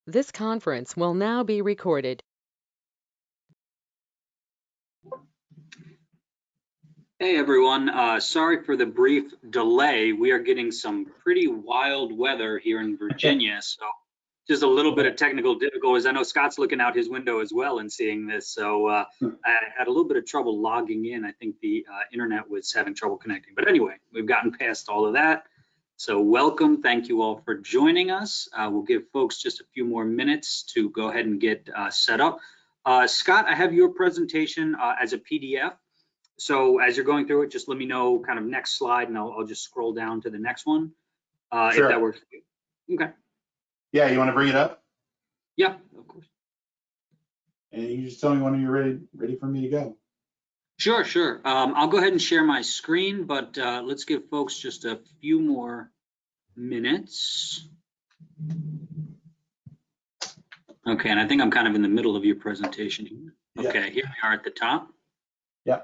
This conference will now be recorded. Hey everyone, sorry for the brief delay. We are getting some pretty wild weather here in Virginia, so just a little bit of technical difficulties. I know Scott's looking out his window as well and seeing this, so I had a little bit of trouble logging in. I think the internet was having trouble connecting, but anyway, we've gotten past all of that. So welcome, thank you all for joining us. We'll give folks just a few more minutes to go ahead and get set up. Scott, I have your presentation as a PDF. So as you're going through it, just let me know kind of next slide and I'll just scroll down to the next one, if Sure. that works for you. Okay. Yeah, you want to bring it up? Yeah, of course. And you just tell me when you're ready for me to go. Sure. I'll go ahead and share my screen, but let's give folks just a few more minutes. Okay, and I think I'm kind of in the middle of your presentation here. Okay, here we are at the top. Yeah.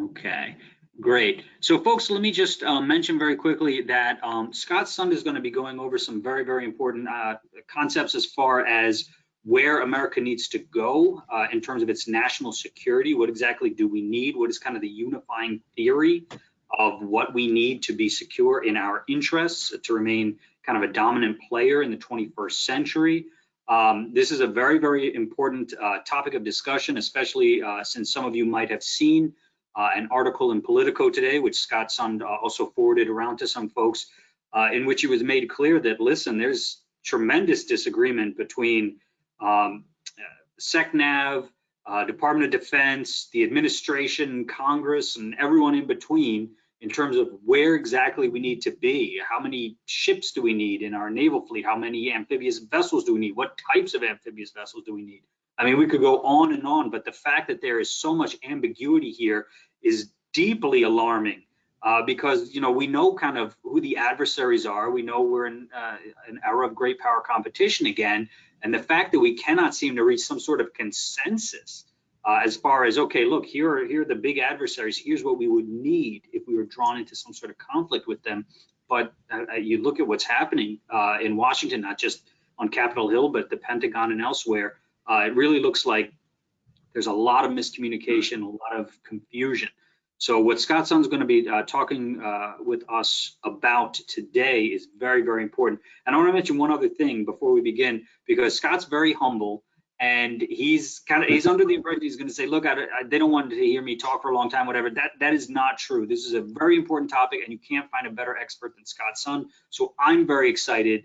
Okay, great. So folks, let me just mention very quickly that Scott Sund is going to be going over some very, very important concepts as far as where America needs to go in terms of its national security. What exactly do we need? What is kind of the unifying theory of what we need to be secure in our interests, to remain kind of a dominant player in the 21st century? This is a very, very important topic of discussion, especially since some of you might have seen an article in Politico today, which Scott Sund also forwarded around to some folks, in which it was made clear that, listen, there's tremendous disagreement between SecNav, Department of Defense, the administration, Congress, and everyone in between in terms of where exactly we need to be. How many ships do we need in our naval fleet? How many amphibious vessels do we need? What types of amphibious vessels do we need? I mean, we could go on and on, but the fact that there is so much ambiguity here is deeply alarming, because, you know, we know kind of who the adversaries are. We know we're in an era of great power competition again. And the fact that we cannot seem to reach some sort of consensus as far as, okay, look, here are the big adversaries. Here's what we would need if we were drawn into some sort of conflict with them. But you look at what's happening in Washington, not just on Capitol Hill, but the Pentagon and elsewhere. It really looks like there's a lot of miscommunication, a lot of confusion. So what Scott Sund's going to be talking with us about today is very, very important. And I want to mention one other thing before we begin, because Scott's very humble and he's under the impression he's going to say, look, they don't want to hear me talk for a long time, whatever. That is not true. This is a very important topic and you can't find a better expert than Scott Sund. So I'm very excited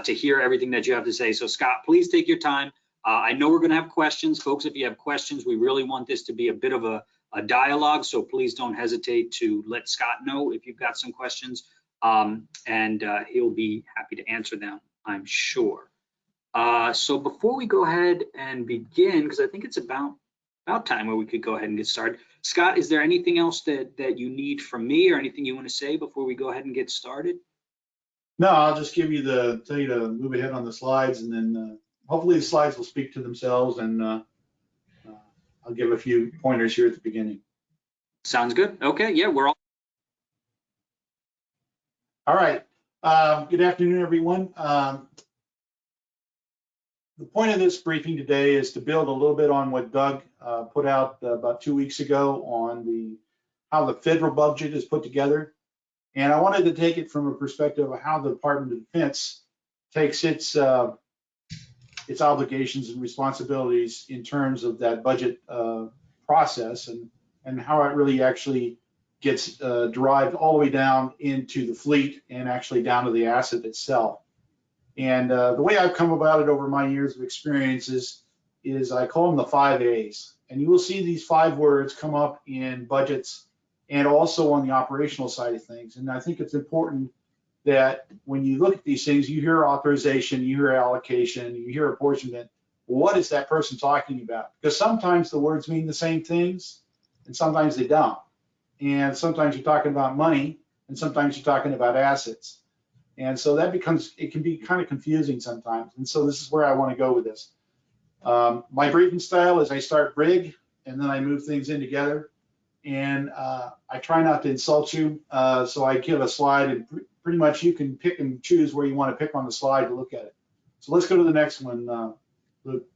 to hear everything that you have to say. So Scott, please take your time. I know we're going to have questions, folks. If you have questions, we really want this to be a bit of a dialogue, so please don't hesitate to let Scott know if you've got some questions, and he'll be happy to answer them, I'm sure. So before we go ahead and begin, because I think it's about time where we could go ahead and get started. Scott, is there anything else that you need from me or anything you want to say before we go ahead and get started? No, I'll just give you tell you to move ahead on the slides, and then hopefully the slides will speak to themselves, and I'll give a few pointers here at the beginning. Sounds good. Okay, yeah, we're all right. Good afternoon, everyone. The point of this briefing today is to build a little bit on what Doug put out about 2 weeks ago on how the federal budget is put together. And I wanted to take it from a perspective of how the Department of Defense takes its obligations and responsibilities in terms of that budget process, and how it really actually gets derived all the way down into the fleet and actually down to the asset itself. And the way I've come about it over my years of experiences is I call them the 5 A's. And you will see these 5 words come up in budgets and also on the operational side of things. And I think it's important that when you look at these things, you hear authorization, you hear allocation, you hear apportionment. What is that person talking about? Because sometimes the words mean the same things and sometimes they don't. And sometimes you're talking about money and sometimes you're talking about assets. And so it can be kind of confusing sometimes. And so this is where I want to go with this. My briefing style is I start big and then I move things in together. And I try not to insult you. So I give a slide and pretty much you can pick and choose where you want to pick on the slide to look at it. So let's go to the next one, Luke.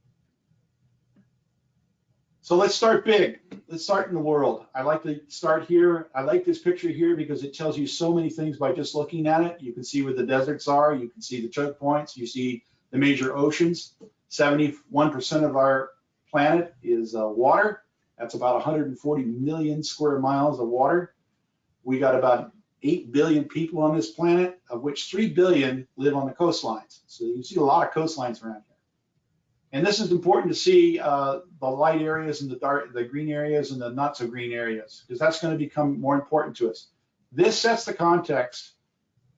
So let's start big. Let's start in the world. I like to start here. I like this picture here because it tells you so many things by just looking at it. You can see where the deserts are. You can see the choke points. You see the major oceans. 71% of our planet is water. That's about 140 million square miles of water. We got about 8 billion people on this planet, of which 3 billion live on the coastlines. So you see a lot of coastlines around here. And this is important to see the light areas and the green areas and the not so green areas, because that's going to become more important to us. This sets the context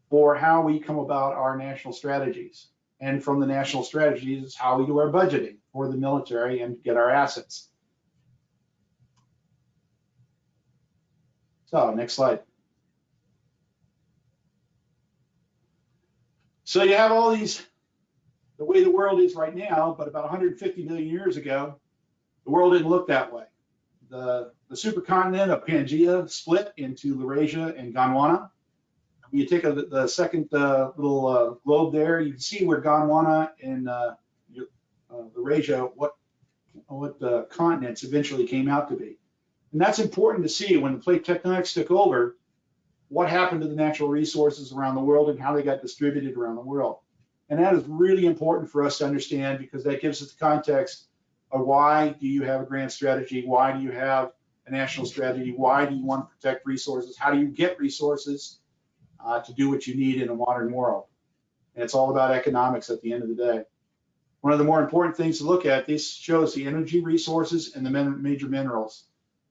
for how we come about our national strategies. And from the national strategies is how we do our budgeting for the military and get our assets. So next slide. So you have all these, the way the world is right now, but about 150 million years ago, the world didn't look that way. The supercontinent of Pangaea split into Laurasia and Gondwana. You take the second little globe there, you can see where Gondwana and Laurasia, what the continents eventually came out to be. And that's important to see when the plate tectonics took over, what happened to the natural resources around the world and how they got distributed around the world. And that is really important for us to understand, because that gives us the context of why do you have a grand strategy? Why do you have a national strategy? Why do you want to protect resources? How do you get resources to do what you need in a modern world? And it's all about economics at the end of the day. One of the more important things to look at, this shows the energy resources and the major minerals.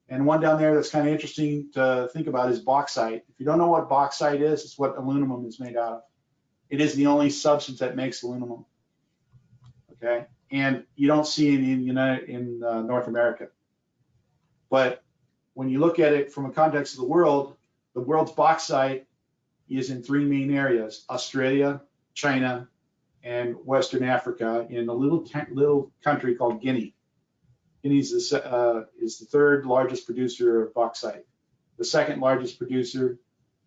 And one down there that's kind of interesting to think about is bauxite. If you don't know what bauxite is, it's what aluminum is made out of. It is the only substance that makes aluminum. Okay, and you don't see it in North America. But when you look at it from a context of the world's bauxite is in 3 main areas: Australia, China, and Western Africa, in a little country called Guinea. Guinea is the third largest producer of bauxite. The second largest producer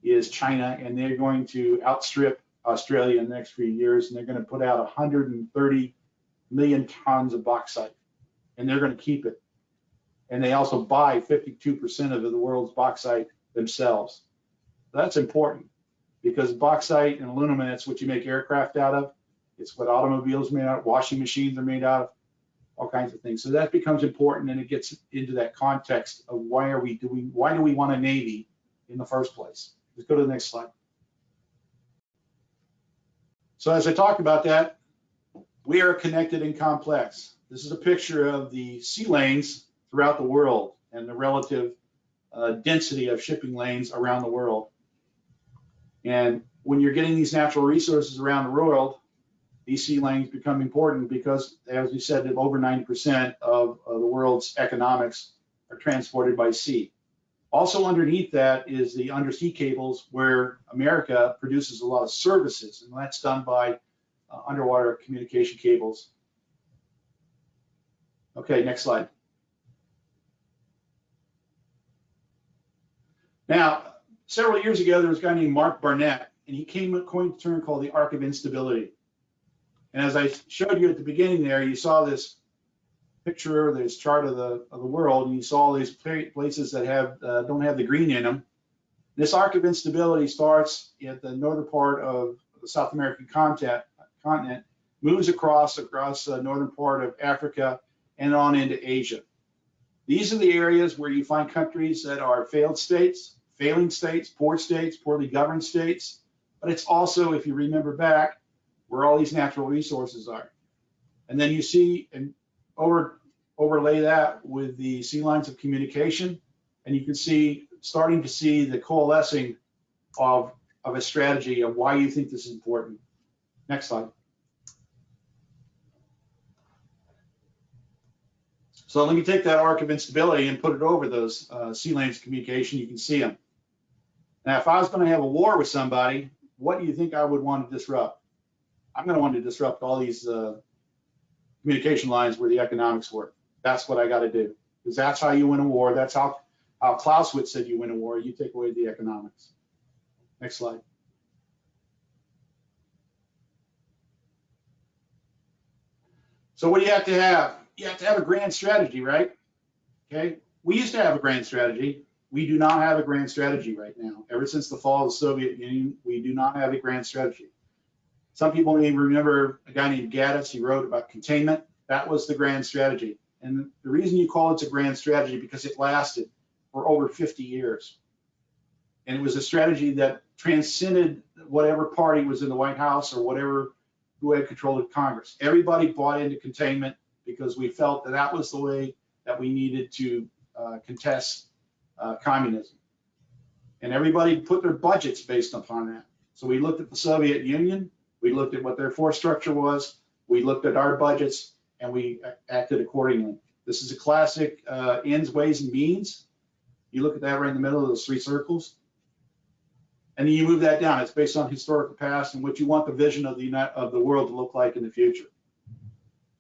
is China, and they're going to outstrip Australia in the next few years, and they're going to put out 130 million tons of bauxite, and they're going to keep it. And they also buy 52% of the world's bauxite themselves. That's important, because bauxite and aluminum, that's what you make aircraft out of. It's what automobiles are made out of, washing machines are made out of, all kinds of things. So that becomes important, and it gets into that context of why do we want a Navy in the first place? Let's go to the next slide. So as I talked about that, we are connected and complex. This is a picture of the sea lanes throughout the world and the relative density of shipping lanes around the world. And when you're getting these natural resources around the world, these sea lanes become important because, as we said, over 90% of the world's economics are transported by sea. Also underneath that is the undersea cables, where America produces a lot of services, and that's done by underwater communication cables. Okay, next slide. Now, several years ago, there was a guy named Mark Barnett, and he coined a term called the arc of instability. And as I showed you at the beginning there, you saw this picture, this chart of the world, and you saw these places that don't have the green in them. This arc of instability starts at the northern part of the South American continent, moves across the northern part of Africa and on into Asia. These are the areas where you find countries that are failed states, failing states, poorly governed states. But it's also, if you remember back, where all these natural resources are. And then you see and overlay that with the sea lines of communication, and you can see, starting to see the coalescing of a strategy of why you think this is important. Next slide. So let me take that arc of instability and put it over those sea lanes of communication. You can see them. Now, if I was going to have a war with somebody, what do you think I would want to disrupt? I'm going to want to disrupt all these communication lines where the economics work. That's what I got to do, because that's how you win a war. That's how Clausewitz said you win a war. You take away the economics. Next slide. So what do you have to have? You have to have a grand strategy, right? Okay. We used to have a grand strategy. We do not have a grand strategy right now. Ever since the fall of the Soviet Union, we do not have a grand strategy. Some people may remember a guy named Gaddis. He wrote about containment. That was the grand strategy. And the reason you call it a grand strategy because it lasted for over 50 years. And it was a strategy that transcended whatever party was in the White House or whatever who had control of Congress. Everybody bought into containment because we felt that that was the way that we needed to contest communism. And everybody put their budgets based upon that. So we looked at the Soviet Union, we looked at what their force structure was, we looked at our budgets, and we acted accordingly. This is a classic ends, ways, and means. You look at that right in the middle of those three circles. And then you move that down. It's based on historical past and what you want the vision of the world to look like in the future.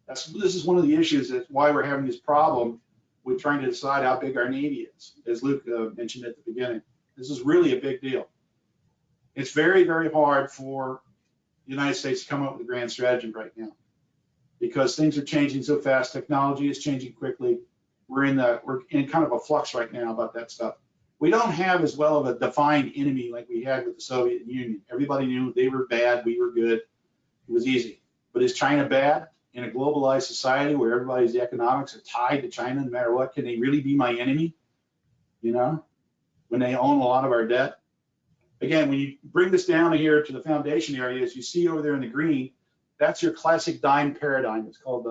This is one of the issues. That's why we're having this problem with trying to decide how big our Navy is, as Luke mentioned at the beginning. This is really a big deal. It's very, very hard for the United States to come up with a grand strategy right now because things are changing so fast. Technology is changing quickly. We're in kind of a flux right now about that stuff. We don't have as well of a defined enemy like we had with the Soviet Union. Everybody knew they were bad, we were good. It was easy. But is China bad? In a globalized society where everybody's economics are tied to China no matter what, can they really be my enemy? You know, when they own a lot of our debt? Again, when you bring this down here to the foundation areas, you see over there in the green, that's your classic DIME paradigm. It's called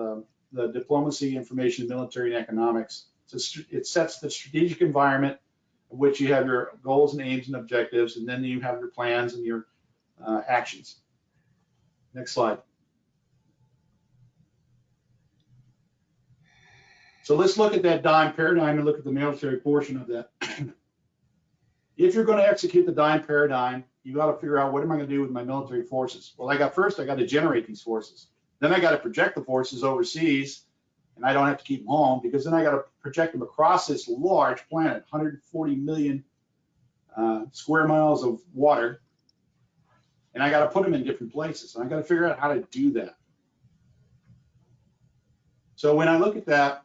the Diplomacy, Information, Military, and Economics. So it sets the strategic environment in which you have your goals and aims and objectives, and then you have your plans and your actions. Next slide. So let's look at that DIME paradigm and look at the military portion of that. If you're going to execute the DIME paradigm, you got to figure out what am I going to do with my military forces? Well, I got to generate these forces. Then I got to project the forces overseas, and I don't have to keep them home because then I got to project them across this large planet, 140 million square miles of water, and I got to put them in different places. And I got to figure out how to do that. So when I look at that,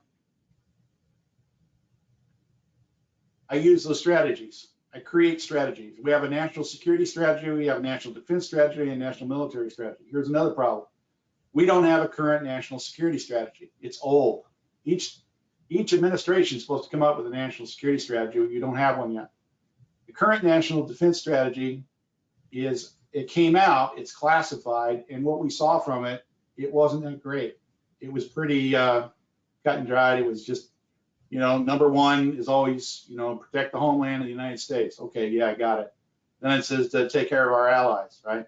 I use those strategies. I create strategies. We have a national security strategy, we have a national defense strategy, and a national military strategy. Here's another problem. We don't have a current national security strategy. It's old. Each administration is supposed to come up with a national security strategy. You don't have one yet. The current national defense strategy it came out, it's classified, and what we saw from it, it wasn't that great. It was pretty cut and dried. It was just, number one is always, protect the homeland of the United States. Okay, yeah, I got it. Then it says to take care of our allies, right?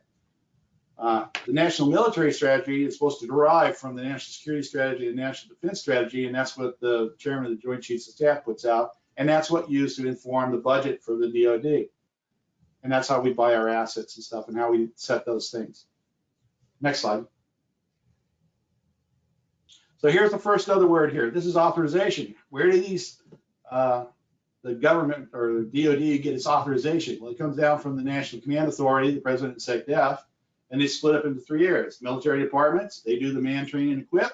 The national military strategy is supposed to derive from the national security strategy and national defense strategy, and that's what the chairman of the Joint Chiefs of Staff puts out, and that's what used to inform the budget for the DoD. And that's how we buy our assets and stuff and how we set those things. Next slide. So here's the first other word here. This is authorization. Where do these, the government or the DoD get its authorization? Well, it comes down from the National Command Authority, the President and SecDef, and they split up into three areas. Military departments, they do the man, train, and equip.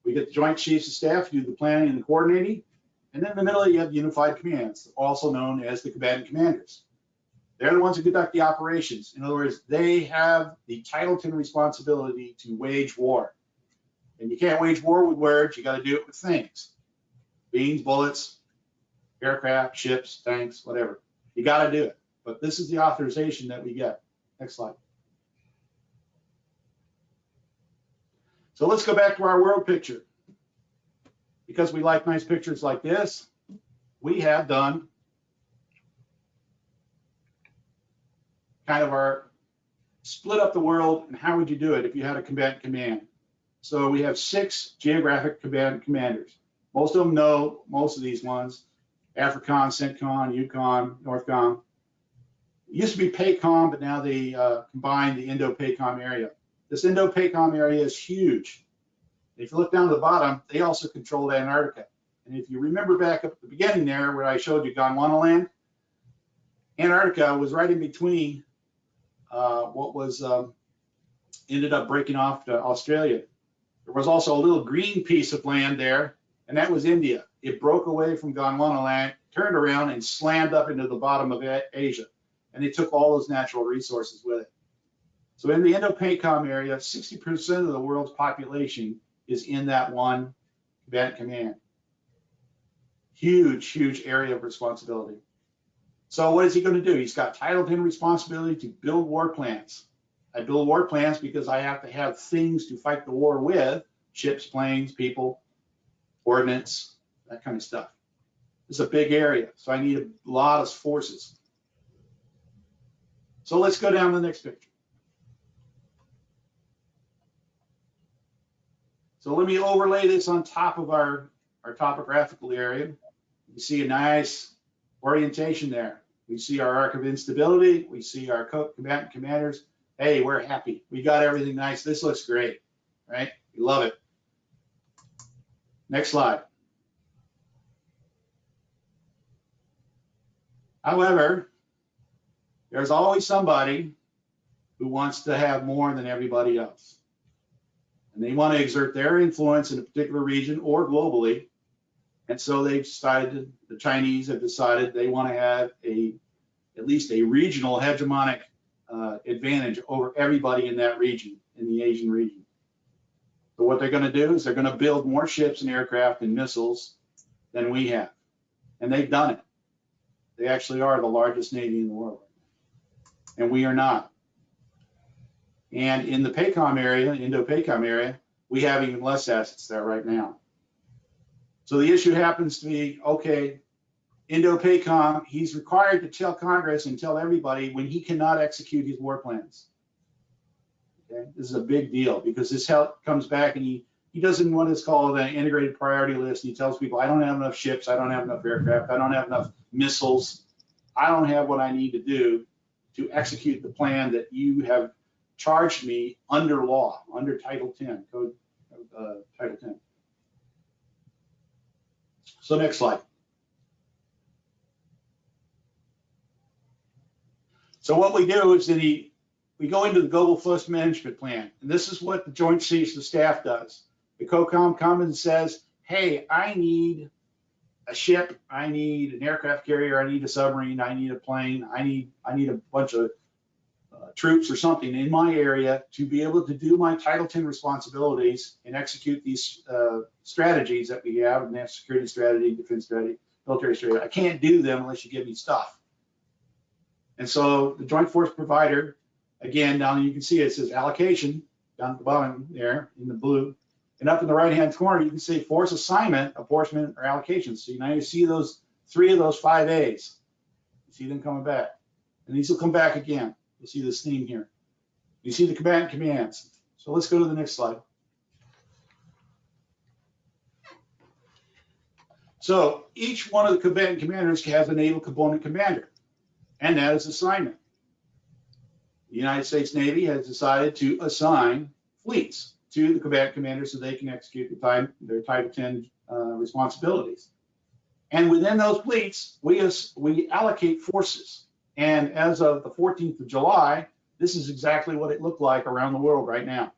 We get the Joint Chiefs of Staff, who do the planning and the coordinating. And then in the middle, you have the Unified Commands, also known as the combatant commanders. They're the ones who conduct the operations. In other words, they have the title and responsibility to wage war. And you can't wage war with words, you got to do it with things. Beans, bullets, aircraft, ships, tanks, whatever. You got to do it. But this is the authorization that we get. Next slide. So let's go back to our world picture. Because we like nice pictures like this, we have done kind of our split up the world and how would you do it if you had a combatant command. So we have 6 geographic combatant commanders. Most of them know most of these ones: AFRICOM, CENTCOM, EUCOM, NORTHCOM. It used to be PACOM, but now they combined the Indo-PACOM area. This Indo-PACOM area is huge. If you look down to the bottom, they also controlled Antarctica. And if you remember back up at the beginning there where I showed you Gondwanaland, Antarctica was right in between what was ended up breaking off to Australia. There was also a little green piece of land there, and that was India. It broke away from Gondwanaland, turned around and slammed up into the bottom of Asia. And they took all those natural resources with it. So in the Indo-PACOM area, 60% of the world's population is in that one combatant command. Huge, huge area of responsibility. So what is he going to do? He's got Title 10 responsibility to build war plans. I build war plans because I have to have things to fight the war with, ships, planes, people, ordnance, that kind of stuff. It's a big area, so I need a lot of forces. So let's go down to the next picture. So let me overlay this on top of our topographical area. You see a nice orientation there. We see our arc of instability. We see our combatant commanders. Hey, we're happy. We got everything nice. This looks great, right? We love it. Next slide. However, there's always somebody who wants to have more than everybody else. And they want to exert their influence in a particular region or globally. And so they've decided, the Chinese have decided they want to have at least a regional hegemonic advantage over everybody in that region, in the Asian region. So what they're going to do is they're going to build more ships and aircraft and missiles than we have. And they've done it. They actually are the largest navy in the world. And we are not. And in the PACOM area, Indo-PACOM area, we have even less assets there right now. So the issue happens to be, okay, Indo-PACOM, he's required to tell Congress and tell everybody when he cannot execute his war plans. Okay? This is a big deal because this comes back and he doesn't want what's called an integrated priority list. He tells people, I don't have enough ships, I don't have enough aircraft, I don't have enough missiles, I don't have what I need to do to execute the plan that you have charged me under law, under Title 10, Code Title 10. So next slide. So what we do is that we go into the Global Force Management Plan, and this is what the Joint Chiefs of Staff does. The COCOM comes and says, hey, I need a ship, I need an aircraft carrier, I need a submarine, I need a plane, I need a bunch of troops or something in my area to be able to do my Title 10 responsibilities and execute these strategies that we have, national security strategy, defense strategy, military strategy. I can't do them unless you give me stuff. And so the Joint Force Provider, again, down you can see it says allocation down at the bottom there in the blue. And up in the right-hand corner, you can see force assignment, apportionment, or allocation. So now you see those 3 of those 5 A's. You see them coming back. And these will come back again. You'll see this theme here. You see the combatant commands. So let's go to the next slide. So each one of the combatant commanders has a naval component commander, and that is assignment. The United States Navy has decided to assign fleets to the combatant commanders so they can execute their Title 10 responsibilities. And within those fleets, we allocate forces. And as of the 14th of July, this is exactly what it looked like around the world right now.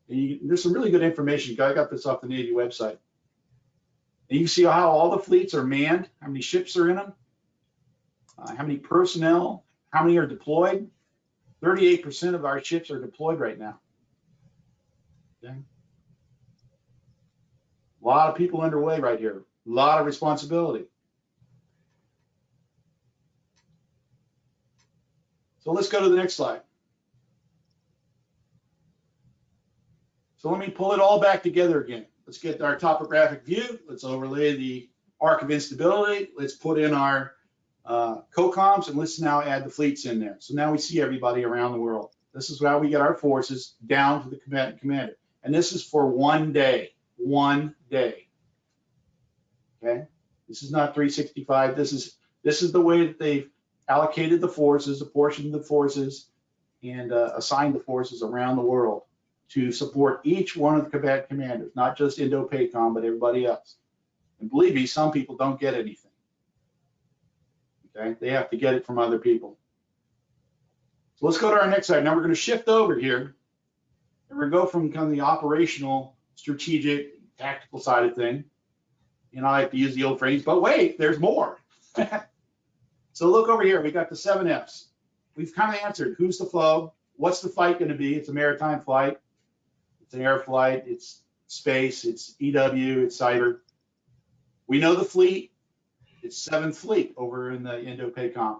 And there's some really good information. I got this off the Navy website. And you can see how all the fleets are manned, how many ships are in them, how many personnel, how many are deployed. 38% of our ships are deployed right now. Okay. A lot of people underway right here, a lot of responsibility. So let's go to the next slide. So let me pull it all back together again. Let's get our topographic view. Let's overlay the arc of instability. Let's put in our COCOMs, and let's now add the fleets in there. So now we see everybody around the world. This is how we get our forces down to the combatant commander. And this is for 1 day, 1 day. Okay, this is not 365. This is the way that they've allocated the forces, apportioned the forces, and assigned the forces around the world to support each one of the combatant commanders, not just Indo-PACOM, but everybody else. And believe me, some people don't get anything. Okay, they have to get it from other people. So let's go to our next slide. Now we're going to shift over here And we go from kind of the operational, strategic, tactical side of thing. And I like to use the old phrase, but wait, there's more. So look over here, we got the 7 F's. We've kind of answered who's the flow, what's the flight going to be? It's a maritime flight, it's an air flight, it's space, it's EW, it's cyber. We know the fleet, it's 7th Fleet over in the Indo-PACOM.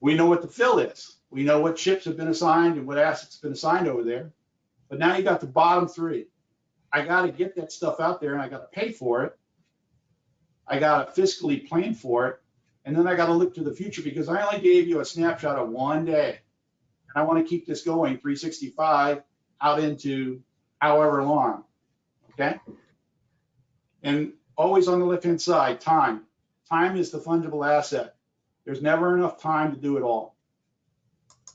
We know what the fill is. We know what ships have been assigned and what assets have been assigned over there. But now you got the bottom 3. I got to get that stuff out there and I got to pay for it. I got to fiscally plan for it. And then I got to look to the future because I only gave you a snapshot of one day. And I want to keep this going 365 out into however long. Okay? And always on the left-hand side, time. Time is the fungible asset. There's never enough time to do it all.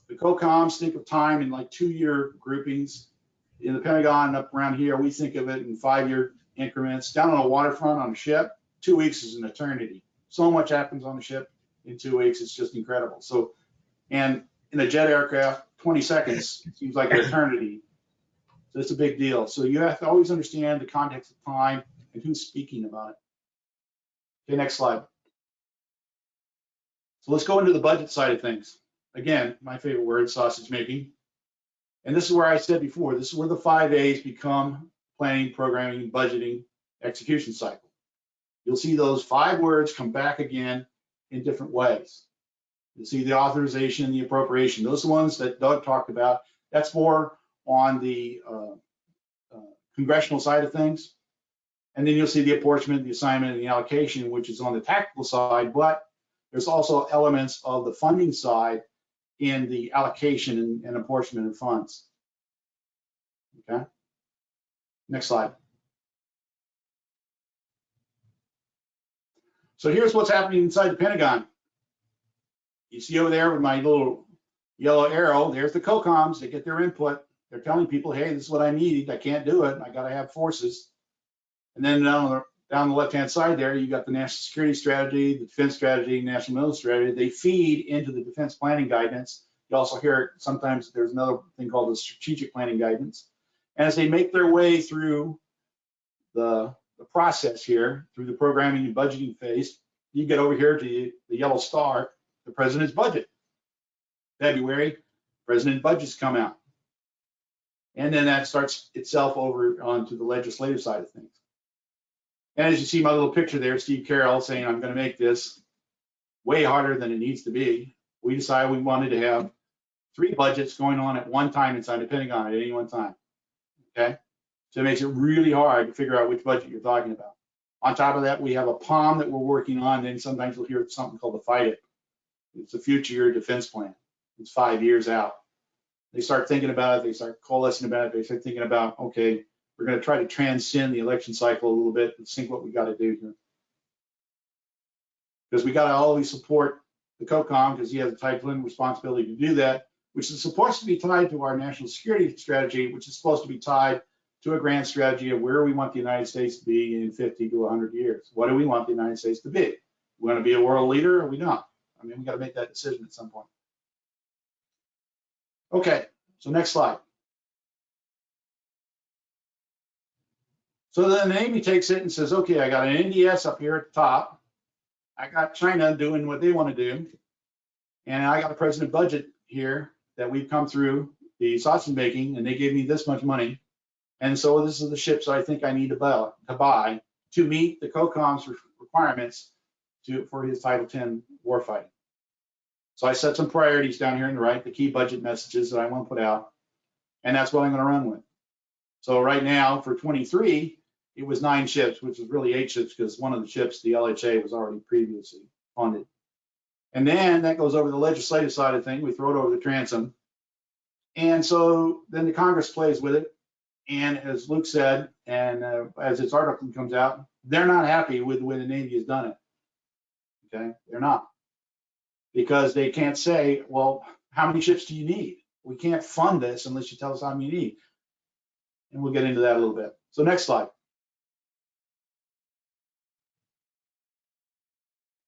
The COCOMs think of time in like 2-year groupings. In the Pentagon up around here, we think of it in 5-year increments. Down on a waterfront on a ship, 2 weeks is an eternity. So much happens on the ship in 2 weeks, it's just incredible. So, and in a jet aircraft, 20 seconds seems like an eternity. So it's a big deal. So you have to always understand the context of time and who's speaking about it. Okay, next slide. So let's go into the budget side of things. Again, my favorite word, sausage making. And this is where I said before, this is where the 5 A's become planning, programming, budgeting, execution cycle. You'll see those 5 words come back again in different ways. You'll see the authorization, the appropriation. Those are the ones that Doug talked about. That's more on the congressional side of things. And then you'll see the apportionment, the assignment, and the allocation, which is on the tactical side, but there's also elements of the funding side in the allocation and apportionment of funds. Okay. Next slide. So here's what's happening inside the Pentagon. You see over there with my little yellow arrow, there's the COCOMs. They get their input. They're telling people, hey, this is what I need. I can't do it. I got to have forces. And then down the left-hand side there, you got the national security strategy, the defense strategy, national military strategy. They feed into the defense planning guidance. You also hear sometimes there's another thing called the strategic planning guidance. And as they make their way through the process here, through the programming and budgeting phase, you get over here to the yellow star, the president's budget. February, president budgets come out. And then that starts itself over onto the legislative side of things. And as you see my little picture there, Steve Carroll saying, I'm going to make this way harder than it needs to be. We decided we wanted to have 3 budgets going on at one time inside the Pentagon at any one time. Okay? So it makes it really hard to figure out which budget you're talking about. On top of that, we have a POM that we're working on. And then sometimes you'll hear something called the FIDIP. It's a future year defense plan. It's 5 years out. They start thinking about it. They start coalescing about it. They start thinking about, okay, we're going to try to transcend the election cycle a little bit and think what we got to do here. Because we got to always support the COCOM because he has a title and responsibility to do that, which is supposed to be tied to our national security strategy, which is supposed to be tied to a grand strategy of where we want the United States to be in 50 to 100 years. What do we want the United States to be? We want to be a world leader or are we not? I mean, we got to make that decision at some point. Okay, so next slide. So then the Navy takes it and says, okay, I got an NDS up here at the top. I got China doing what they want to do. And I got a president budget here that we've come through the sausage making, and they gave me this much money. And so this is the ships I think I need to buy to meet the COCOM's requirements for his Title 10 warfighting. So I set some priorities down here on the right, the key budget messages that I want to put out, and that's what I'm going to run with. So right now for 23, it was 9 ships, which is really 8 ships because one of the ships, the LHA, was already previously funded. And then that goes over the legislative side of things. We throw it over the transom. And so then the Congress plays with it. And as Luke said, and as this article comes out, they're not happy with the way the Navy has done it. Okay, they're not. Because they can't say, well, how many ships do you need? We can't fund this unless you tell us how many you need. And we'll get into that a little bit. So next slide.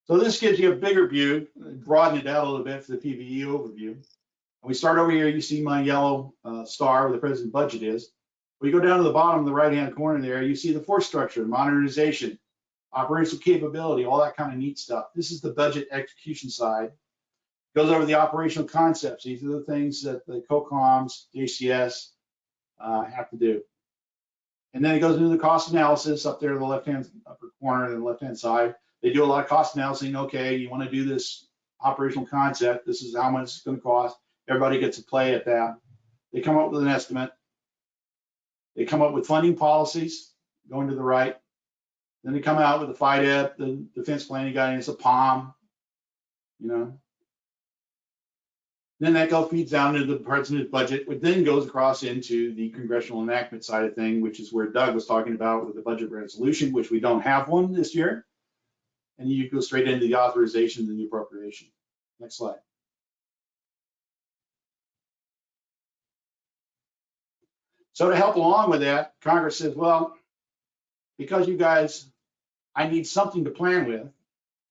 So this gives you a bigger view, broaden it out a little bit for the PVE overview. We start over here, you see my yellow star where the president's budget is. We go down to the bottom of the right-hand corner there, you see the force structure, modernization, operational capability, all that kind of neat stuff. This is the budget execution side. Goes over the operational concepts. These are the things that the COCOMs, JCS have to do. And then it goes into the cost analysis up there in the left-hand upper corner and the left-hand side. They do a lot of cost analysis. Okay, you want to do this operational concept. This is how much it's going to cost. Everybody gets a play at that. They come up with an estimate. They come up with funding policies going to the right. Then they come out with the FIDEP, the defense planning guidance, a POM, you know. Then that feeds down into the president's budget, which then goes across into the congressional enactment side of thing, which is where Doug was talking about with the budget resolution, which we don't have one this year. And you go straight into the authorization and the appropriation. Next slide. So to help along with that, Congress says, well, because you guys, I need something to plan with,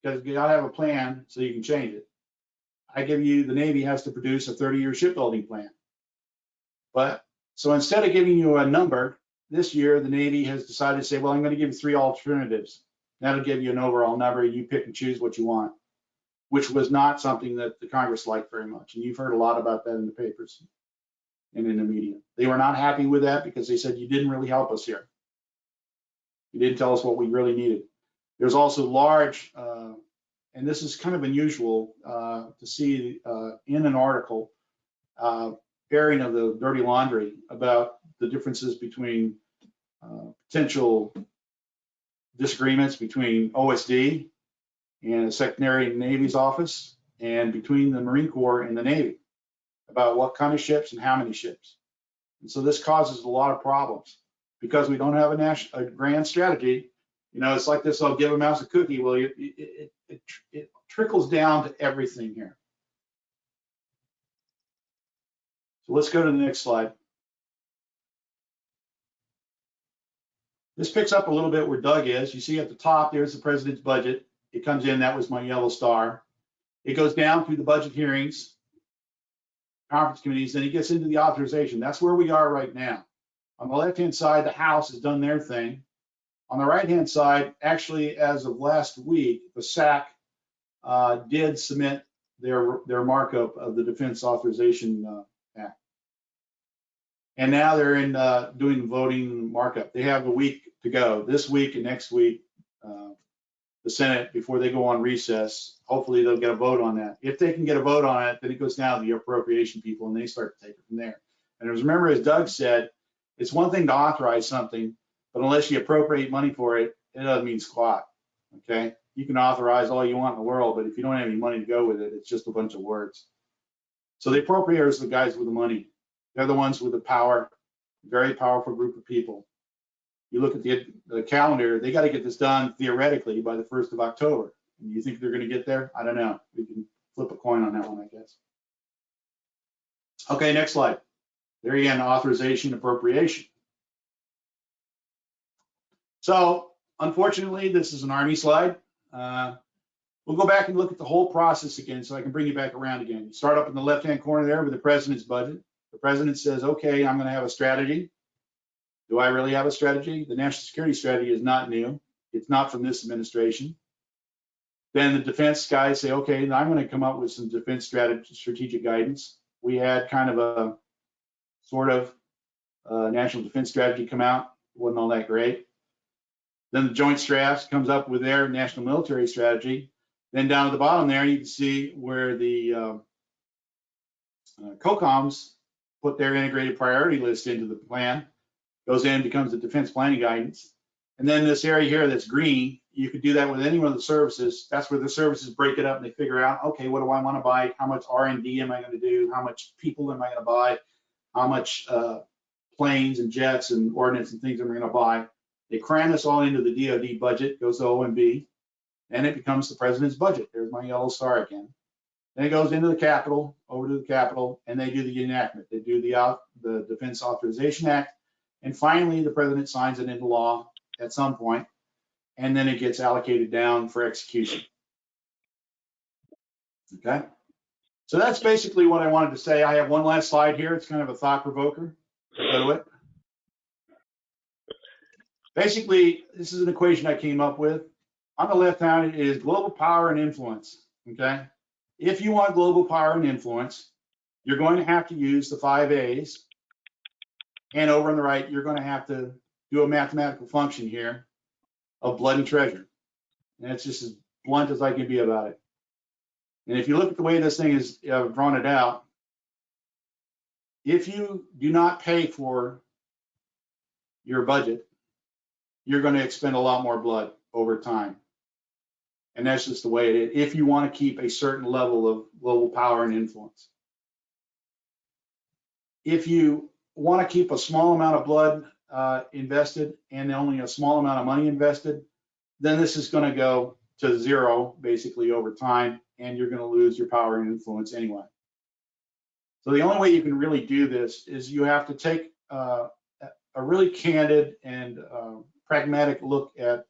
because you gotta have a plan so you can change it. I give you, the Navy has to produce a 30-year shipbuilding plan. But, so instead of giving you a number, this year the Navy has decided to say, well, I'm gonna give you 3 alternatives. That'll give you an overall number, you pick and choose what you want, which was not something that the Congress liked very much. And you've heard a lot about that in the papers and in the media. They were not happy with that because they said, you didn't really help us here. You didn't tell us what we really needed. There's also large, and this is kind of unusual to see in an article, airing of the dirty laundry about the differences between potential disagreements between OSD and the Secretary of Navy's office and between the Marine Corps and the Navy about what kind of ships and how many ships. And so this causes a lot of problems because we don't have a grand strategy. You know, it's like this, I'll give a mouse a cookie. Well, it trickles down to everything here. So let's go to the next slide. This picks up a little bit where Doug is. You see at the top, there's the president's budget. It comes in, that was my yellow star. It goes down through the budget hearings, conference committees, then it gets into the authorization. That's where we are right now. On the left-hand side, the House has done their thing. On the right-hand side, actually, as of last week, the SAC did submit their markup of the Defense Authorization Act. And now they're in doing the voting markup. They have a week to go. This week and next week, the Senate, before they go on recess, hopefully they'll get a vote on that. If they can get a vote on it, then it goes down to the appropriation people and they start to take it from there. And remember, as Doug said, it's one thing to authorize something, but unless you appropriate money for it, it doesn't mean squat, okay? You can authorize all you want in the world, but if you don't have any money to go with it, it's just a bunch of words. So the appropriators are the guys with the money. They're the ones with the power, very powerful group of people. You look at the calendar, they got to get this done theoretically by the 1st of October. And you think they're going to get there? I don't know. We can flip a coin on that one, I guess. Okay, next slide. There again, authorization, appropriation. So unfortunately, this is an Army slide. We'll go back and look at the whole process again so I can bring you back around again. You start up in the left-hand corner there with the president's budget. The president says, okay, I'm going to have a strategy. Do I really have a strategy? The national security strategy is not new. It's not from this administration. Then the defense guys say, okay, now I'm going to come up with some defense strategic guidance. We had kind of a sort of national defense strategy come out. Wasn't all that great. Then the Joint Staffs comes up with their national military strategy. Then down at the bottom there, you can see where the COCOMs put their integrated priority list into the plan. Goes in, becomes the defense planning guidance. And then this area here that's green, you could do that with any one of the services. That's where the services break it up and they figure out, okay, what do I want to buy? How much R&D am I going to do? How much people am I going to buy? How much planes and jets and ordnance and things am I going to buy? They cram this all into the DoD budget, goes to OMB, and it becomes the president's budget. There's my yellow star again. Then it goes into the Capitol, over to the Capitol, and they do the enactment. They do the Defense Authorization Act. And finally, the president signs it into law at some point, and then it gets allocated down for execution. Okay? So that's basically what I wanted to say. I have one last slide here. It's kind of a thought provoker. Go to it. Basically, this is an equation I came up with. On the left hand is global power and influence, okay? If you want global power and influence, you're going to have to use the 5 A's. And over on the right, you're going to have to do a mathematical function here of blood and treasure. And it's just as blunt as I can be about it. And if you look at the way this thing is drawn it out, if you do not pay for your budget, you're going to expend a lot more blood over time. And that's just the way it is, if you want to keep a certain level of global power and influence. If you want to keep a small amount of blood invested and only a small amount of money invested, then this is going to go to zero basically over time, and you're going to lose your power and influence anyway. So the only way you can really do this is you have to take a really candid and pragmatic look at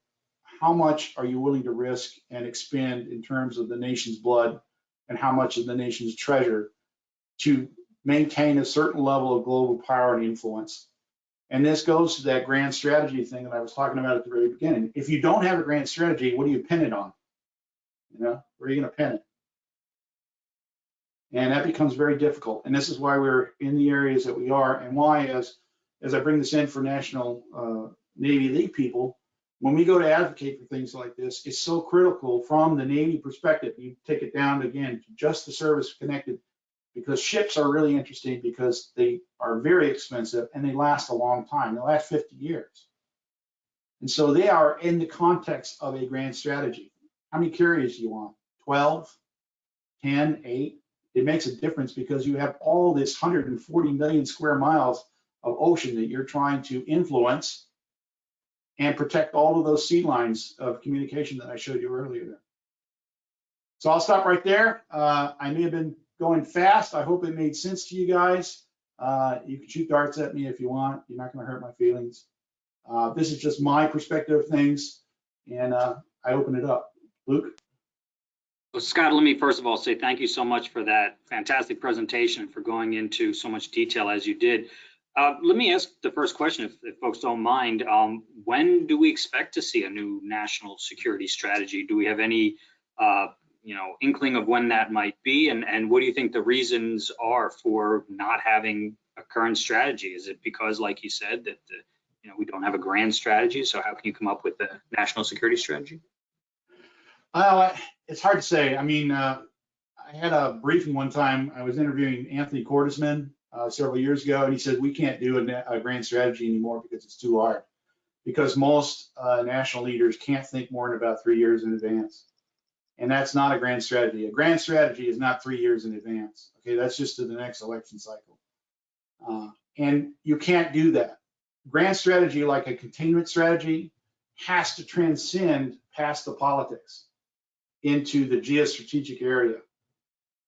how much are you willing to risk and expend in terms of the nation's blood and how much of the nation's treasure to maintain a certain level of global power and influence. And this goes to that grand strategy thing that I was talking about at the very beginning. If you don't have a grand strategy, what do you pin it on? You know, where are you going to pin it? And that becomes very difficult. And this is why we're in the areas that we are, and why, as I bring this in for National Navy League people, when we go to advocate for things like this, it's so critical from the Navy perspective. You take it down again to just the service connected, because ships are really interesting because they are very expensive and they last a long time. They last 50 years. And so they are in the context of a grand strategy. How many carriers do you want? 12, 10, 8? It makes a difference because you have all this 140 million square miles of ocean that you're trying to influence and protect all of those sea lines of communication that I showed you earlier there. So I'll stop right there. I may have been going fast. I hope it made sense to you guys. You can shoot darts at me if you want. You're not going to hurt my feelings. This is just my perspective of things, and I open it up. Luke? Well, Scott, let me first of all say thank you so much for that fantastic presentation, for going into so much detail as you did. Let me ask the first question, if folks don't mind. When do we expect to see a new national security strategy? Do we have any inkling of when that might be? And what do you think the reasons are for not having a current strategy? Is it because, like you said, that we don't have a grand strategy? So how can you come up with a national security strategy? It's hard to say. I mean, I had a briefing one time. I was interviewing Anthony Cordesman several years ago, and he said, we can't do a grand strategy anymore because it's too hard. Because most national leaders can't think more than about 3 years in advance. And that's not a grand strategy. A grand strategy is not 3 years in advance. Okay, that's just to the next election cycle. And you can't do that. Grand strategy, like a containment strategy, has to transcend past the politics into the geostrategic area.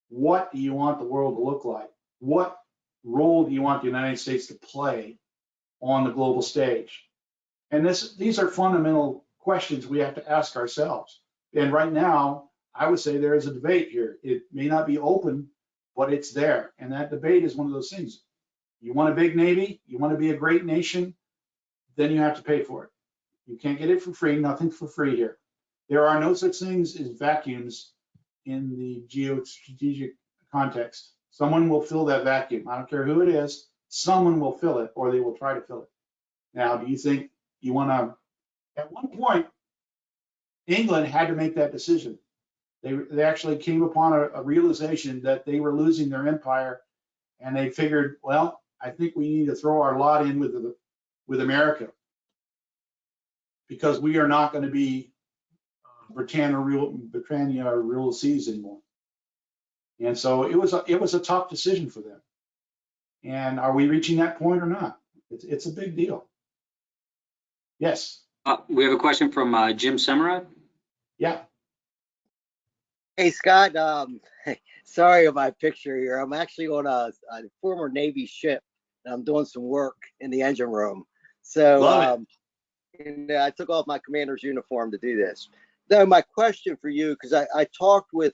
What do you want the world to look like? What role do you want the United States to play on the global stage? And these are fundamental questions we have to ask ourselves. And right now, I would say there is a debate here. It may not be open, but it's there. And that debate is one of those things. You want a big Navy, you want to be a great nation, then you have to pay for it. You can't get it for free, nothing for free here. There are no such things as vacuums in the geostrategic context. Someone will fill that vacuum. I don't care who it is, someone will fill it, or they will try to fill it. Now, do you think you want to, at one point, England had to make that decision. They actually came upon a realization that they were losing their empire, and they figured, well, I think we need to throw our lot in with America, because we are not going to be Britannia rule seas anymore. And so it was a tough decision for them. And are we reaching that point or not? It's a big deal. Yes. We have a question from Jim Semerad. Yeah. Hey, Scott. Sorry of my picture here. I'm actually on a former Navy ship, and I'm doing some work in the engine room. So I took off my commander's uniform to do this. Now, my question for you, because I talked with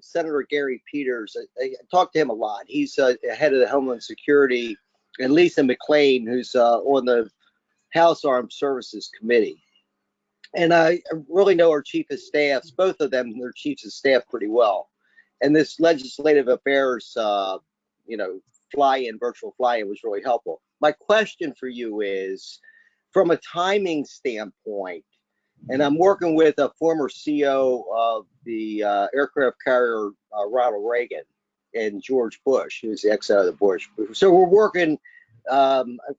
Senator Gary Peters. I talked to him a lot. He's head of the Homeland Security, and Lisa McClain, who's on the House Armed Services Committee. And I really know our chief of staffs, both of them, their chiefs of staff pretty well. And this legislative affairs, virtual fly-in was really helpful. My question for you is, from a timing standpoint, and I'm working with a former CEO of the aircraft carrier Ronald Reagan and George Bush, who's the ex-out of the Bush. So we're working,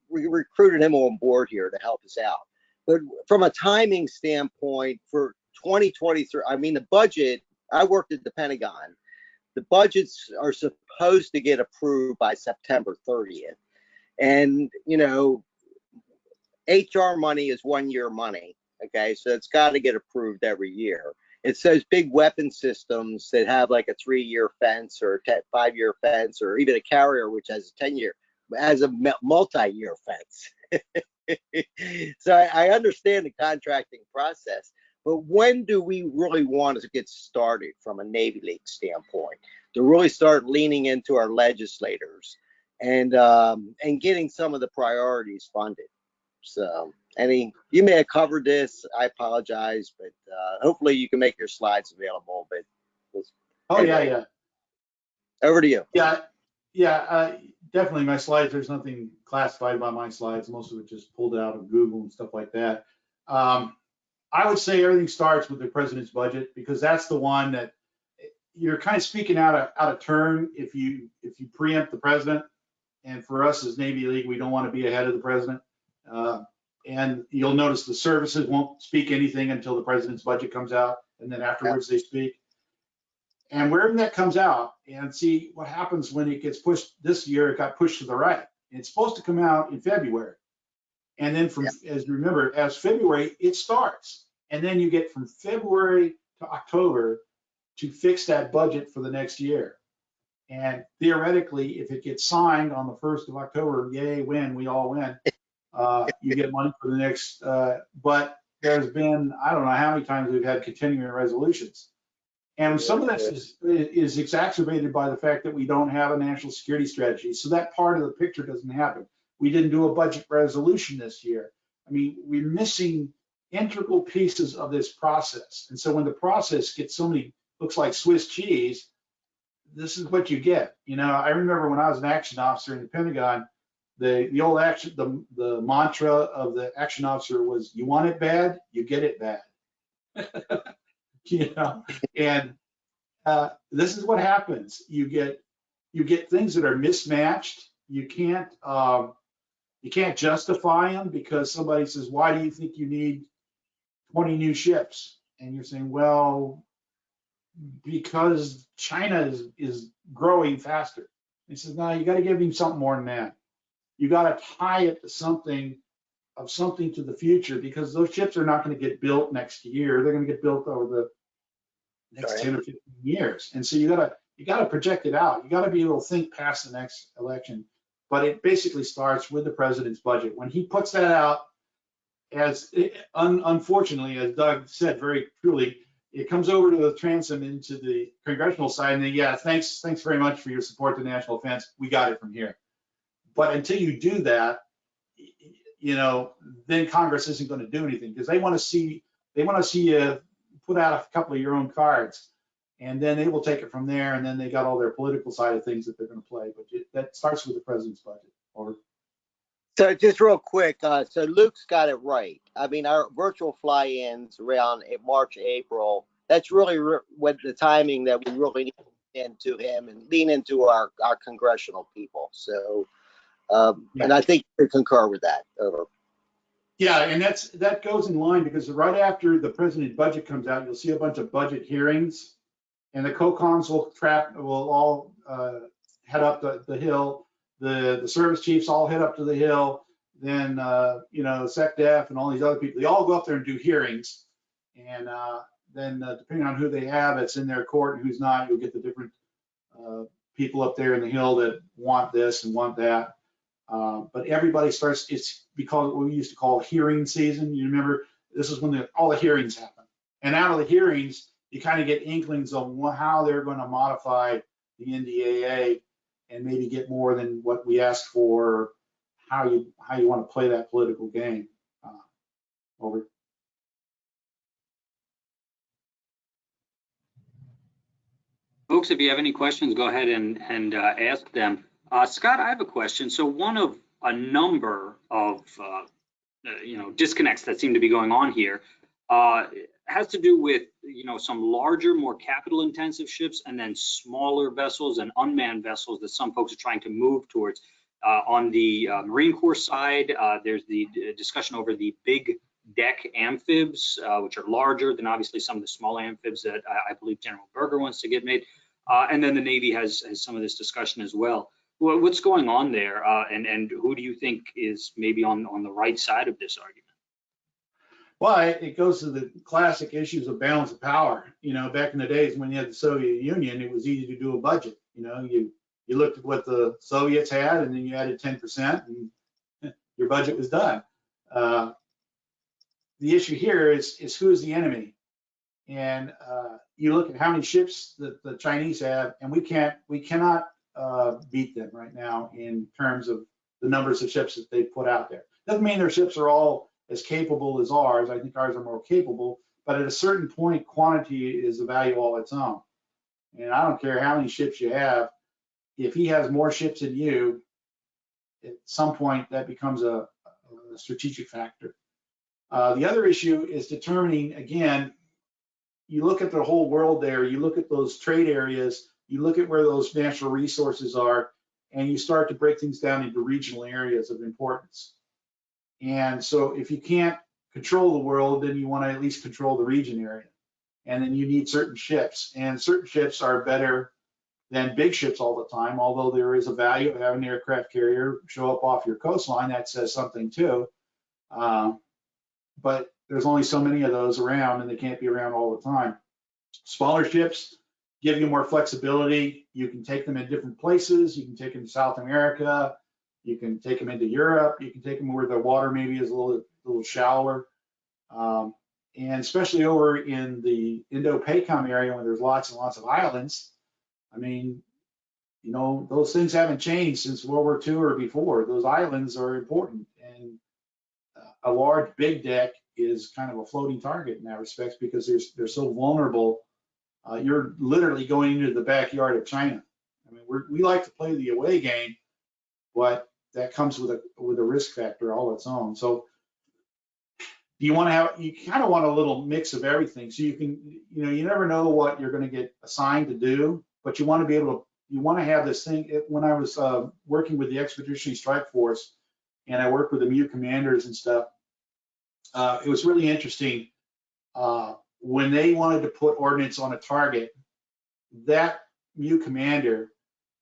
we recruited him on board here to help us out. But from a timing standpoint for 2023, I mean, the budget, I worked at the Pentagon. The budgets are supposed to get approved by September 30th. And, HR money is 1 year money. Okay, so it's got to get approved every year. It's those big weapon systems that have like a 3-year fence or a 5-year fence, or even a carrier which has a 10-year, has a multi-year fence. So I understand the contracting process, but when do we really want to get started from a Navy League standpoint to really start leaning into our legislators and getting some of the priorities funded? So, you may have covered this. I apologize, but hopefully you can make your slides available. But anyway. Yeah. Over to you. Yeah, definitely my slides. There's nothing classified about my slides. Most of it just pulled out of Google and stuff like that. I would say everything starts with the president's budget, because that's the one that you're kind of speaking out of turn if you preempt the president. And for us as Navy League, we don't want to be ahead of the president. And you'll notice the services won't speak anything until the president's budget comes out, and then afterwards they speak. And wherever that comes out, and see what happens when it gets pushed. This year it got pushed to the right. It's supposed to come out in February. And then as you remember, as February, it starts. And then you get from February to October to fix that budget for the next year. And theoretically, if it gets signed on the 1st of October, yay, win, we all win. You get money for the next, but there's been, I don't know how many times we've had continuing resolutions. And some of this is exacerbated by the fact that we don't have a national security strategy. So that part of the picture doesn't happen. We didn't do a budget resolution this year. I mean, we're missing integral pieces of this process. And so when the process gets so many, looks like Swiss cheese, this is what you get. I remember when I was an action officer in the Pentagon, the old action, the mantra of the action officer was, you want it bad, you get it bad. And this is what happens. You get things that are mismatched. You can't justify them because somebody says, why do you think you need 20 new ships? And you're saying, well, because China is growing faster. He says, no, you got to give him something more than that. You got to tie it to something to the future, because those ships are not going to get built next year. They're going to get built over the next 10 or 15 years. And so you got to project it out. You got to be able to think past the next election. But it basically starts with the president's budget. When he puts that out, unfortunately, as Doug said very truly, it comes over to the transom into the congressional side, and then, yeah, thanks very much for your support to national defense. We got it from here. But until you do that, then Congress isn't going to do anything, because they want to see you put out a couple of your own cards, and then they will take it from there. And then they got all their political side of things that they're going to play. But that starts with the president's budget. So just real quick, so Luke's got it right. I mean, our virtual fly-ins around March, April, that's really what the timing that we really need to lean into him and lean into our congressional people. So, and I think we concur with that. Over. Yeah, and that goes in line, because right after the president's budget comes out, you'll see a bunch of budget hearings, and the co-coms will all head up the hill. The service chiefs all head up to the hill. Then SecDef and all these other people, they all go up there and do hearings. And then depending on who they have, it's in their court and who's not. You'll get the different people up there in the hill that want this and want that. But everybody starts. It's because what we used to call hearing season. You remember, this is when all the hearings happen. And out of the hearings, you kind of get inklings of how they're going to modify the NDAA and maybe get more than what we asked for, how you want to play that political game. Over. Folks, if you have any questions, go ahead and ask them. Scott, I have a question. So one of a number of disconnects that seem to be going on here has to do with some larger, more capital-intensive ships, and then smaller vessels and unmanned vessels that some folks are trying to move towards. On the Marine Corps side, there's the discussion over the big deck amphibs, which are larger than obviously some of the small amphibs that I believe General Berger wants to get made. And then the Navy has some of this discussion as well. What's going on there, and who do you think is maybe on the right side of this argument? Well, it goes to the classic issues of balance of power. Back in the days when you had the Soviet Union, it was easy to do a budget. You looked at what the Soviets had, and then you added 10%, and your budget was done. The issue here is who is the enemy, and you look at how many ships that the Chinese have, and we cannot beat them right now in terms of the numbers of ships that they put out there. Doesn't mean their ships are all as capable as ours. I think ours are more capable, but at a certain point, quantity is a value all its own. And I don't care how many ships you have, if he has more ships than you, at some point that becomes a strategic factor. The other issue is determining, again, you look at the whole world there, you look at those trade areas, you look at where those natural resources are, and you start to break things down into regional areas of importance. And so if you can't control the world, then you want to at least control the region area. And then you need certain ships, and certain ships are better than big ships all the time, although there is a value of having an aircraft carrier show up off your coastline. That says something too. But there's only so many of those around, and they can't be around all the time. Smaller ships give you more flexibility. You can take them in different places. You can take them to South America. You can take them into Europe. You can take them where the water maybe is a little shallower. And especially over in the Indo-PACOM area where there's lots and lots of islands, I mean, those things haven't changed since World War II or before. Those islands are important, and a large big deck is kind of a floating target in that respect because they're so vulnerable. You're literally going into the backyard of China. I mean, we like to play the away game, but that comes with a risk factor all its own. So you kind of want a little mix of everything. So you can, you never know what you're going to get assigned to do, but you want to have this thing. When I was working with the Expeditionary Strike Force, and I worked with the MU commanders and stuff, it was really interesting. When they wanted to put ordnance on a target, that MU commander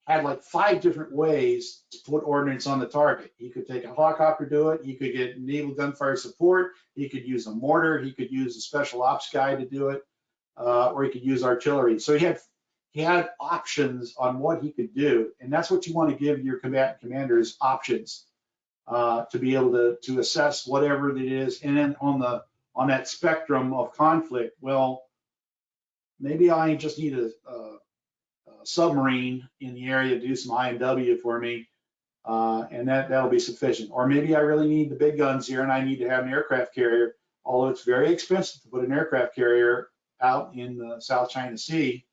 had like 5 different ways to put ordnance on the target. He could take a helicopter to do it. He could get naval gunfire support. He could use a mortar. He could use a special ops guy to do it, or he could use artillery. So he had options on what he could do, and that's what you want to give your combatant commanders, options to be able to assess whatever it is. And then on that spectrum of conflict, well, maybe I just need a submarine in the area to do some IMW for me, and that'll be sufficient. Or maybe I really need the big guns here, and I need to have an aircraft carrier, although it's very expensive to put an aircraft carrier out in the South China Sea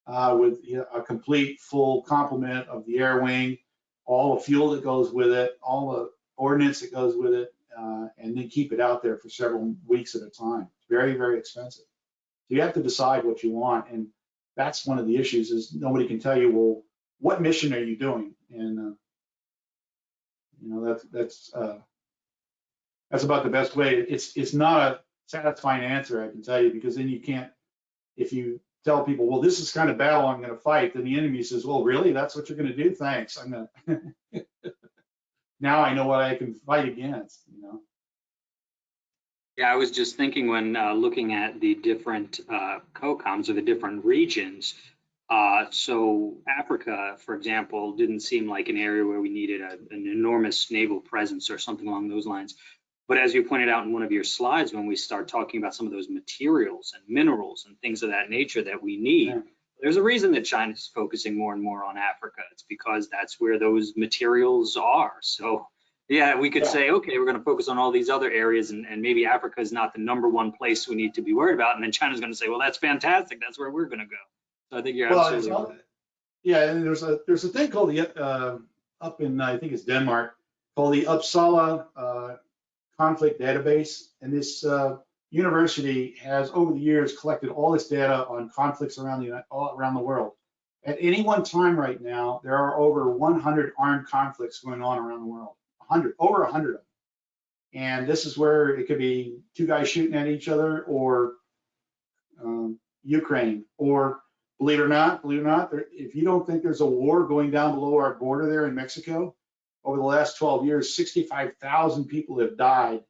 with a complete full complement of the air wing, all the fuel that goes with it, all the ordnance that goes with it, and then keep it out there for several weeks at a time. It's very, very expensive. So you have to decide what you want, and that's one of the issues is nobody can tell you, well, what mission are you doing? And that's about the best way. It's not a satisfying answer, I can tell you, because then you can't, if you tell people, well, this is kind of battle I'm going to fight, then the enemy says, well, really, that's what you're going to do? Thanks. I'm going to now I know what I can fight against. Yeah, I was just thinking when looking at the different COCOMs or the different regions. So Africa, for example, didn't seem like an area where we needed an enormous naval presence or something along those lines. But as you pointed out in one of your slides, when we start talking about some of those materials and minerals and things of that nature that we need, Yeah. there's a reason that China's focusing more and more on Africa. It's because that's where those materials are. So yeah, we could say, okay, we're going to focus on all these other areas, and maybe Africa is not the #1 place we need to be worried about. And then China's going to say, well, that's fantastic. That's where we're going to go. So I think you're absolutely right. Yeah, and there's a thing called the up in, I think it's Denmark, called the Uppsala conflict database, and this university has over the years collected all this data on conflicts all around the world. At any one time right now, there are over 100 armed conflicts going on around the world. Over 100 of them. And this is where it could be two guys shooting at each other, or Ukraine, or believe it or not, if you don't think there's a war going down below our border there in Mexico, over the last 12 years, 65,000 people have died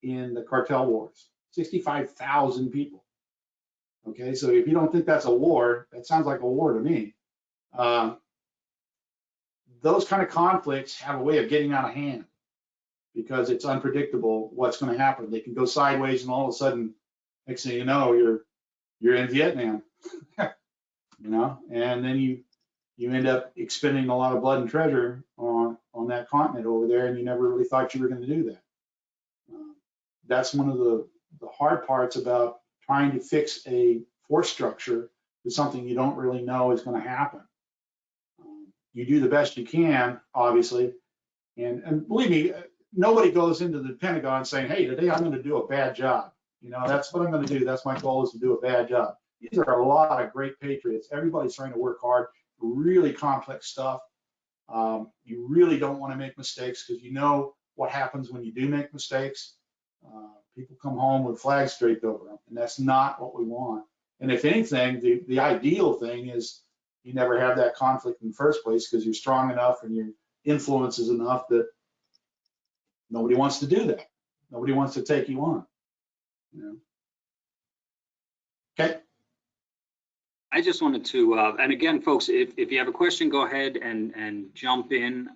in the cartel wars. 65,000 people. Okay, so if you don't think that's a war, that sounds like a war to me. Those kind of conflicts have a way of getting out of hand because it's unpredictable what's going to happen. They can go sideways, and all of a sudden, next thing you know, you're in Vietnam, you know, and then you end up expending a lot of blood and treasure on that continent over there, and you never really thought you were going to do that. That's one of the hard parts about trying to fix a force structure to something you don't really know is going to happen. You do the best you can, obviously, and believe me, nobody goes into the Pentagon saying, hey, today I'm going to do a bad job. You know, that's what I'm going to do. That's my goal, is to do a bad job. These are a lot of great patriots. Everybody's trying to work hard, really complex stuff. You really don't want to make mistakes, because you know what happens when you do make mistakes. People come home with flags draped over them, and that's not what we want. And if anything, the ideal thing is you never have that conflict in the first place, because you're strong enough and your influence is enough that nobody wants to do that. Nobody wants to take you on. You know? Okay. I just wanted to, and again, folks, if you have a question, go ahead and jump in.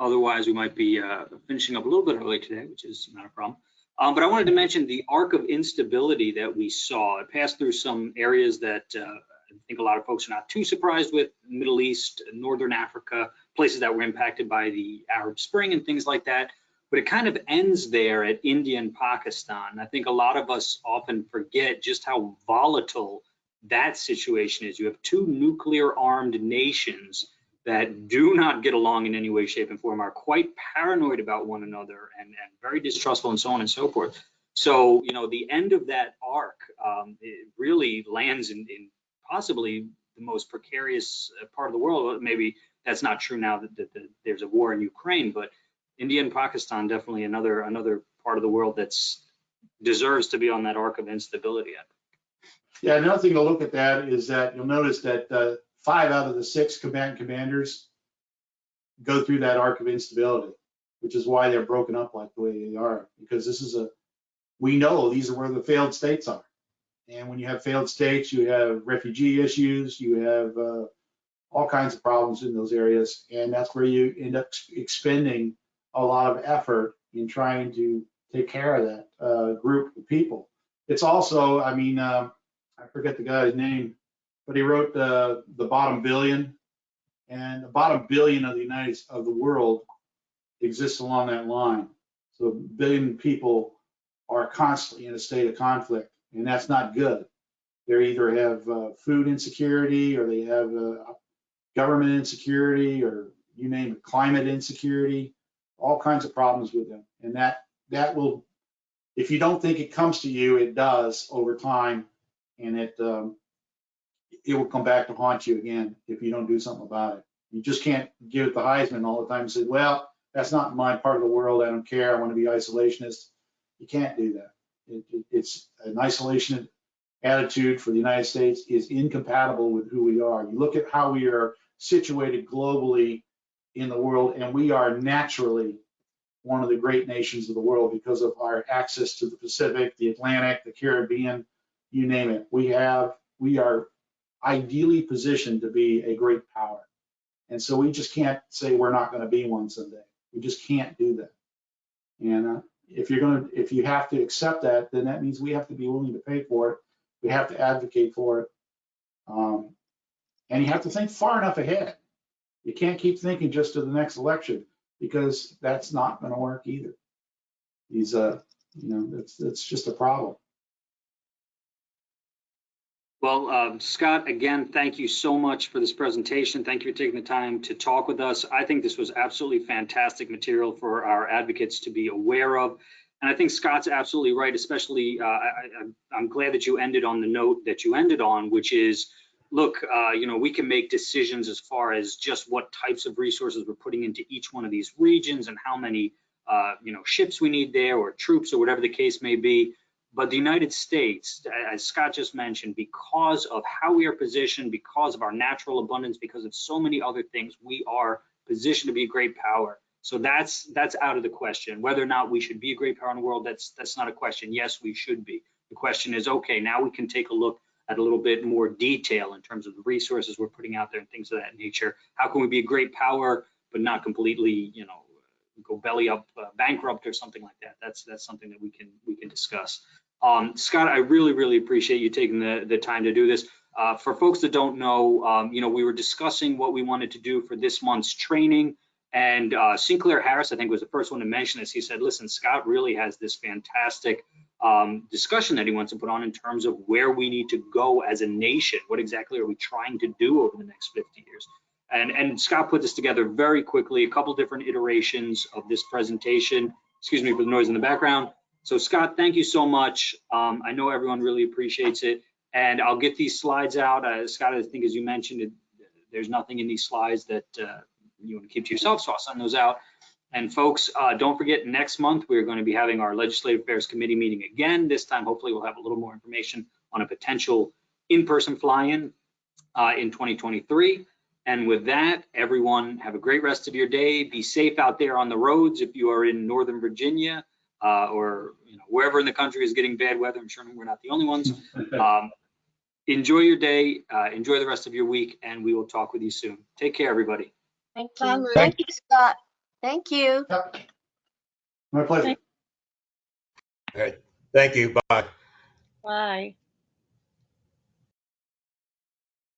Otherwise, we might be finishing up a little bit early today, which is not a problem. But I wanted to mention the arc of instability that we saw. It passed through some areas that I think a lot of folks are not too surprised with: Middle East, Northern Africa, places that were impacted by the Arab Spring and things like that. But it kind of ends there at India and Pakistan. I think a lot of us often forget just how volatile that situation is. You have two nuclear armed nations that do not get along in any way, shape, and form, are quite paranoid about one another, and very distrustful, and so on and so forth. So, you know, the end of that arc, it really lands in possibly the most precarious part of the world. Maybe that's not true now that there's a war in Ukraine, but India and Pakistan, definitely another part of the world that's deserves to be on that arc of instability. Yeah, another thing to look at that is that you'll notice that 5 out of the 6 combatant commanders go through that arc of instability, which is why they're broken up like the way they are. Because this is we know these are where the failed states are. And when you have failed states, you have refugee issues, you have all kinds of problems in those areas. And that's where you end up expending a lot of effort in trying to take care of that group of people. It's also, I mean, I forget the guy's name, but he wrote the bottom billion, and the bottom billion of the world exists along that line. So 1 billion people are constantly in a state of conflict, and that's not good. They either have food insecurity, or they have government insecurity, or you name it, climate insecurity, all kinds of problems with them. And that will, if you don't think it comes to you, it does over time, and it will come back to haunt you again if you don't do something about it. You just can't give it the Heisman all the time and say, well, that's not my part of the world, I don't care, I want to be isolationist. You can't do that. It's an isolation attitude for the United States is incompatible with who we are. You look at how we are situated globally in the world, and we are naturally one of the great nations of the world because of our access to the Pacific, the Atlantic, the Caribbean, you name it. We are ideally positioned to be a great power. And so we just can't say we're not going to be one someday. We just can't do that. And if you have to accept that, then that means we have to be willing to pay for it. We have to advocate for it. And you have to think far enough ahead. You can't keep thinking just to the next election, because that's not going to work either. These, that's just a problem. Well, Scott, again, thank you so much for this presentation. Thank you for taking the time to talk with us. I think this was absolutely fantastic material for our advocates to be aware of. And I think Scott's absolutely right, especially I'm glad that you ended on the note that you ended on, which is, look, we can make decisions as far as just what types of resources we're putting into each one of these regions and how many, ships we need there, or troops, or whatever the case may be. But the United States, as Scott just mentioned, because of how we are positioned, because of our natural abundance, because of so many other things, we are positioned to be a great power. So that's out of the question. Whether or not we should be a great power in the world, that's not a question. Yes, we should be. The question is, okay, now we can take a look at a little bit more detail in terms of the resources we're putting out there and things of that nature. How can we be a great power, but not completely, go belly up, bankrupt or something like that? That's something that we can discuss. Scott, I really appreciate you taking the time to do this. For folks that don't know, we were discussing what we wanted to do for this month's training, and Sinclair Harris, I think, was the first one to mention this. He said, listen, Scott really has this fantastic discussion that he wants to put on in terms of where we need to go as a nation. What exactly are we trying to do over the next 50 years? And Scott put this together very quickly, a couple different iterations of this presentation. Excuse me for the noise in the background. So Scott, thank you so much. I know everyone really appreciates it. And I'll get these slides out. Scott, I think as you mentioned, there's nothing in these slides that you want to keep to yourself, so I'll send those out. And folks, don't forget, next month, we're going to be having our Legislative Affairs Committee meeting again. This time, hopefully, we'll have a little more information on a potential in-person fly-in in 2023. And with that, everyone, have a great rest of your day. Be safe out there on the roads if you are in Northern Virginia or wherever in the country is getting bad weather. I'm sure we're not the only ones. Enjoy your day. Enjoy the rest of your week, and we will talk with you soon. Take care, everybody. Thank you. Thank you, Scott. Thank you. Yep. My pleasure. All right. Thank you. Bye. Bye.